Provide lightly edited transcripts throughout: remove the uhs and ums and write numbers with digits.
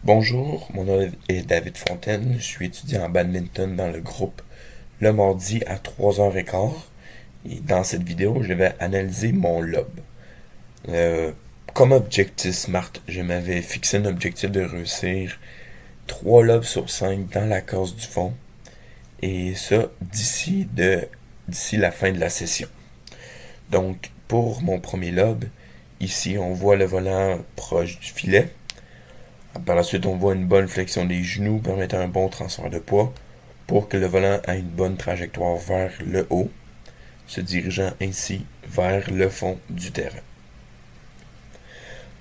Bonjour, mon nom est David Fontaine, je suis étudiant en badminton dans le groupe le mardi à 3h15 et dans cette vidéo, je vais analyser mon lob. Comme objectif SMART, je m'avais fixé un objectif de réussir 3 lobes sur 5 dans la case du fond et ça d'ici la fin de la session. Donc, pour mon premier lob, ici on voit le volant proche du filet. Par la suite, on voit une bonne flexion des genoux permettant un bon transfert de poids pour que le volant ait une bonne trajectoire vers le haut, se dirigeant ainsi vers le fond du terrain.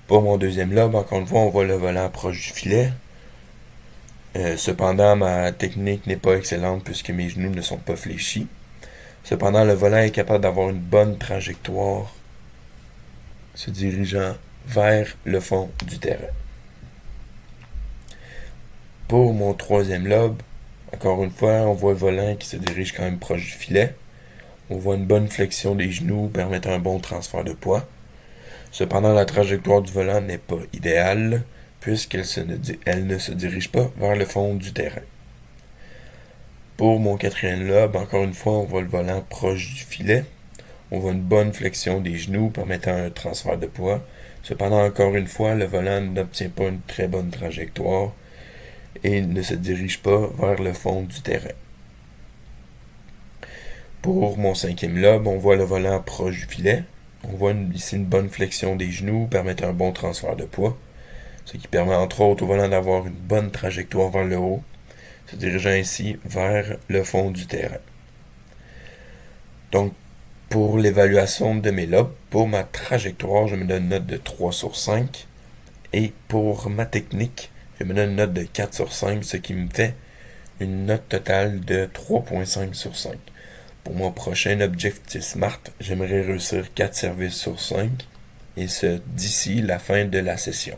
Pour mon deuxième lob, encore une fois, on voit le volant proche du filet. Cependant, ma technique n'est pas excellente puisque mes genoux ne sont pas fléchis. Cependant, le volant est capable d'avoir une bonne trajectoire se dirigeant vers le fond du terrain. Pour mon troisième lobe, encore une fois, on voit le volant qui se dirige quand même proche du filet. On voit une bonne flexion des genoux permettant un bon transfert de poids. Cependant, la trajectoire du volant n'est pas idéale puisqu'elle ne se dirige pas vers le fond du terrain. Pour mon quatrième lobe, encore une fois, on voit le volant proche du filet. On voit une bonne flexion des genoux permettant un transfert de poids. Cependant, encore une fois, le volant n'obtient pas une très bonne trajectoire et ne se dirige pas vers le fond du terrain. Pour mon cinquième lobe, on voit le volant proche du filet. On voit ici une bonne flexion des genoux permettant un bon transfert de poids, ce qui permet entre autres au volant d'avoir une bonne trajectoire vers le haut, se dirigeant ainsi vers le fond du terrain. Donc, pour l'évaluation de mes lobes, pour ma trajectoire, je me donne une note de 3 sur 5. Et pour ma technique, je me donne une note de 4 sur 5, ce qui me fait une note totale de 3.5 sur 5. Pour mon prochain objectif SMART, j'aimerais réussir 4 services sur 5, et ce d'ici la fin de la session.